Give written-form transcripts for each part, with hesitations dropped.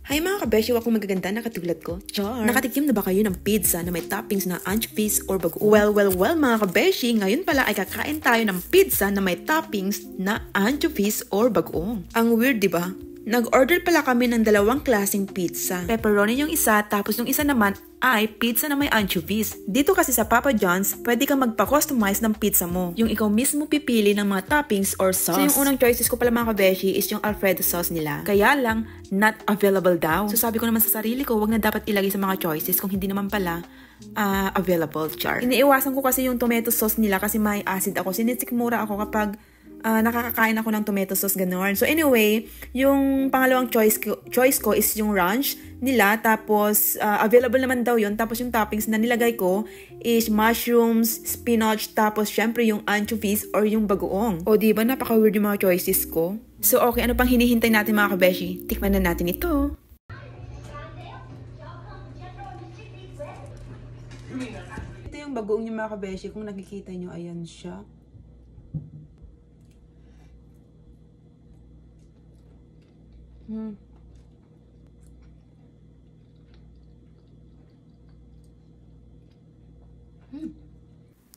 Hi mga kabeshi, ako magaganda na katulad ko. Char! Nakatikim na ba kayo ng pizza na may toppings na anchovies or bagoong? Well mga kabeshi, ngayon pala ay kakain tayo ng pizza na may toppings na anchovies or bagoong. Ang weird, di ba? Nag-order pala kami ng dalawang klaseng pizza. Pepperoni yung isa, tapos yung isa naman ay pizza na may anchovies. Dito kasi sa Papa John's, pwede kang magpa-customize ng pizza mo. Yung ikaw mismo pipili ng mga toppings or sauce. So yung unang choices ko pala mga kabeshi is yung Alfredo sauce nila. Kaya lang, not available daw. So sabi ko naman sa sarili ko, wag na dapat ilagay sa mga choices kung hindi naman pala available, char. Iniiwasan ko kasi yung tomato sauce nila kasi may acid ako. Sinisikmura ako kapag nakakakain ako ng tomato sauce, gano'n. So anyway, yung pangalawang choice ko is yung ranch nila. Tapos, available naman daw yun. Tapos yung toppings na nilagay ko is mushrooms, spinach, tapos syempre yung anchovies or yung bagoong. O diba, napaka-weird yung mga choices ko. So okay, ano pang hinihintay natin mga kabeshi? Tikman na natin ito. Ito yung bagoong niya mga kabeshi. Kung nakikita nyo, ayan siya.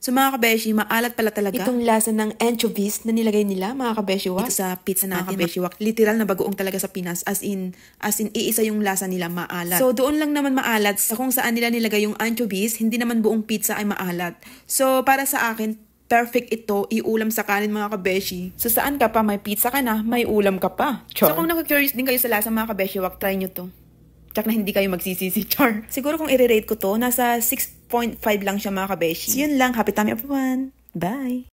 So mga kabeshi, maalat pala talaga itong lasa ng anchovies na nilagay nila mga kabeshiwak. Ito sa pizza natin mga kabeshiwak. Literal na bagoong talaga sa Pinas. As in iisa yung lasa nila, maalat. So doon lang naman maalat sa kung saan nila nilagay yung anchovies, hindi naman buong pizza ay maalat. So para sa akin, perfect ito, iulam sa kanin mga kabeshi. So saan ka pa, may pizza ka na, may ulam ka pa. Char. So kung naku-curious din kayo sa lasa mga kabeshiwak, try nyo to. Tsak na hindi kayo magsisisi, char. Siguro kung i-rate ko to, nasa 6.5 lang siya mga kabeshi. So yun lang, happy tummy everyone. Bye!